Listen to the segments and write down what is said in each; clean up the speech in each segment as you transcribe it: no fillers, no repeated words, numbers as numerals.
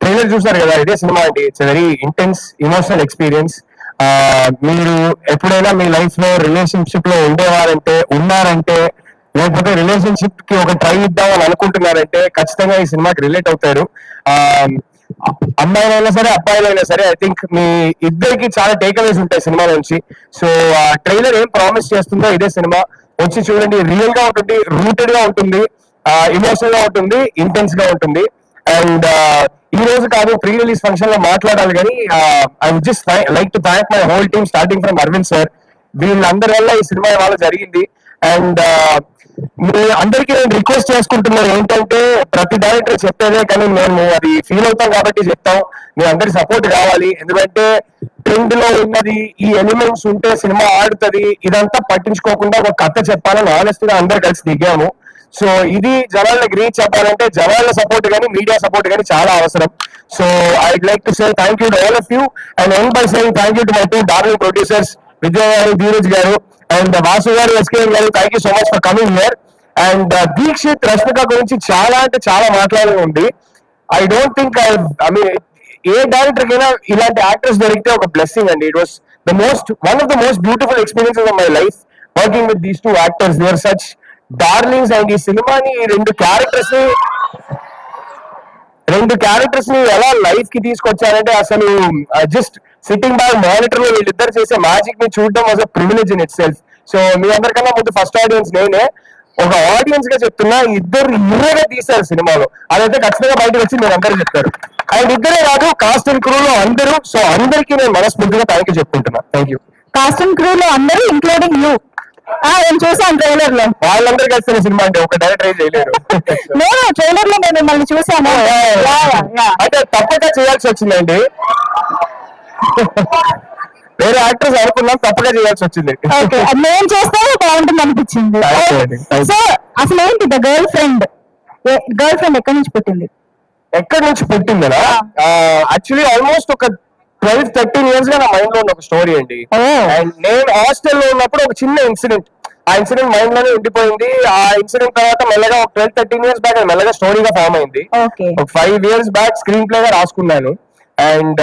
Trailer చూసారు కదా, ఇదే సినిమా అండి. It's very intense emotional experience. మీరు ఎప్పుడైనా మీ లైఫ్ లో రిలేషన్షిప్ లో ఉన్నారంటే లేకపోతే రిలేషన్షిప్ కి ఒక ట్రై ఇద్దాం అని అనుకుంటున్నారంటే ఖచ్చితంగా ఈ సినిమాకి రిలేట్ అవుతారు. అమ్మాయిలైనా సరే అబ్బాయిలైనా సరే ఐ థింక్ మీ ఇద్దరికి చాలా టేక్అవేస్ ఉంటాయి సినిమా నుంచి. సో ట్రైలర్ ఏం ప్రామిస్ చేస్తుందో ఇదే సినిమా వచ్చి చూడండి. రియల్ గా ఉంటుంది, రూటెడ్ గా ఉంటుంది, ఇమోషనల్ గా ఉంటుంది, ఇంటెన్స్ గా ఉంటుంది. అండ్ ఈ రోజు కాదు, ప్రీ రిలీజ్ ఫంక్షన్ లో మాట్లాడాలి కానీ I would just like to thank my whole team starting from Arvind sir. వీళ్ళందరి వల్ల ఈ సినిమా ఇవాళ జరిగింది. అండ్ మీ అందరికీ నేను రిక్వెస్ట్ చేసుకుంటున్నాను ఏంటంటే, ప్రతి డైరెక్టర్ చెప్పేదే కానీ మేము అది ఫీల్ అవుతాం కాబట్టి చెప్తాం. మీ అందరి సపోర్ట్ కావాలి. ఎందుకంటే ట్రెండ్ లో ఉన్నది ఈ ఎలిమెంట్స్ ఉంటే సినిమా ఆడుతుంది, ఇదంతా పట్టించుకోకుండా ఒక కథ చెప్పాలని ఆనెస్ట్ గా అందరు కలిసి దిగాము. సో ఇది జనాలకు రీచ్ అవ్వాలంటే జనాల సపోర్ట్ కానీ మీడియా సపోర్ట్ కానీ చాలా అవసరం. So I'd like to say thank you to all of you and end by saying thank you to my two darling producers Vijay garu, Dheeraj garu and Vasu garu, SKM garu. Thank you so much for coming here. And Deekshith, Rashmika గురించి చాలా అంటే చాలా మాట్లాడాలి ఉంది. I don't think I mean a director కైనా ఇలాంటి actors దొరికితే ఒక బ్లెస్సింగ్ అండి. It was one of the most beautiful experiences of my life working with these two actors. They are such darlings. And ఈ సినిమాని రెండు క్యారెక్టర్స్ ని ఎలా లైఫ్ కి తీసుకొచ్చారంటే అసలు జస్ట్ సిట్టింగ్ బ్యాక్ మానిటర్ లో వీళ్ళిద్దరు చేసే మ్యాజిక్ ని చూడడం was a privilege in itself. So మీ అందరికన్నా ముందు ఫస్ట్ ఆడియన్స్ నేనే. ఒక ఆడియన్స్ గా చెప్తున్నా, ఇద్దరు హీరోగా తీశారు సినిమాలో. అదైతే ఖచ్చితంగా బయటకు వచ్చి మీరు అందరూ చెప్తారు. అండ్ ఇద్దరే కాదు, కాస్ట్ అండ్ క్రూ లో అందరూ. సో అందరికీ నేను మనస్ఫూర్తిగా థ్యాంక్ యూ చెప్పుకుంటున్నా. Thank you. Cast and crew లో అందరూ ఇంక్లూడింగ్ యూ. నేను చూసాను ట్రైలర్ లో. వాళ్ళందరూ కలిసిన సినిమా అంటే ఒక డైరెక్టర్ చేయలేరు. నేను ట్రైలర్ లో నేను మిమ్మల్ని చూసాను. అంటే తప్పక చేయాల్సి వచ్చిందండి. వేరే యాక్టర్స్ అనుకున్నాం, తప్పగా చేయాల్సి వచ్చింది. నేను చేస్తే బాగుంటుంది అనిపించింది. సో అసలు ఏంటి గర్ల్ ఫ్రెండ్ ఎక్కడి నుంచి పుట్టింది? ఎక్కడి నుంచి పుట్టిందనా? యాక్చువల్లీ ఆల్మోస్ట్ ఒక 12-13 years గా నా మైండ్ లో ఉన్న ఒక స్టోరీ అండి. అండ్ నేను హాస్టల్లో ఉన్నప్పుడు ఒక చిన్న ఇన్సిడెంట్, ఆ ఇన్సిడెంట్ మైండ్ లోనే ఉండిపోయింది. ఆ ఇన్సిడెంట్ తర్వాత మెల్లగా ఒక 12-13 years బ్యాక్ మెల్లగా స్టోరీగా ఫామ్ అయింది. ఒక 5 years బ్యాక్ స్క్రీన్ ప్లే గా రాసుకున్నాను. And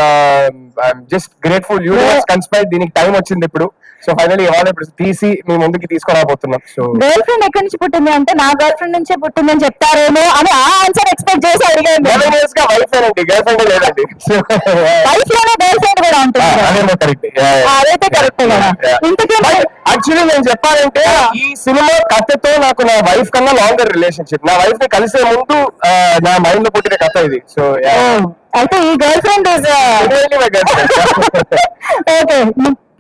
I'm just grateful universe కన్స్పైర్డ్, దీనికి టైం వచ్చింది ఇప్పుడు. సో ఫైనల్లీ ఇవాళ ఇప్పుడు తీసి మీ ముందుకి తీసుకురాబోతున్నాం. సో గర్ల్ ఫ్రెండ్ ఎక్కడి నుంచి పుట్టింది అంటే నా గర్ల్ ఫ్రెండ్ నుంచే పుట్టిందని చెప్తారేమో అని ఆ ఆన్సర్ ఎక్స్పెక్ట్ చేసి అడిగాను. 11 years గా వైఫ్ అండి, గర్ల్ ఫ్రెండ్ లేదండి. వైఫ్ లోనే గర్ల్ ఫ్రెండ్ కూడా ఉంటుంది. అదైతే కరెక్ట్ కదా. ఇంతకీ యాక్చువల్లీ నేను చెప్పాలంటే ఈ సినిమా కథతో నాకు నా వైఫ్ కన్నా లాంగర్ రిలేషన్షిప్. నా వైఫ్ ని కలిసే ముందు నా మైండ్ లో పుట్టిన కథ ఇది. సో అయితే ఈ గర్ల్ ఫ్రెండ్ ఓకే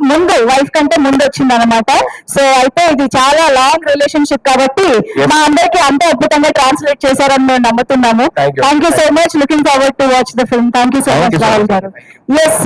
ముందు వైఫ్ కంటే ముందు వచ్చింది అనమాట. సో అయితే ఇది చాలా లాంగ్ రిలేషన్షిప్ కాబట్టి మా అందరికి అంతే అద్భుతంగా ట్రాన్స్లేట్ చేశారని మేము నమ్ముతున్నాము. Thank you so much. Looking forward to watch the film. Thank you so much Rahul garu. Yes.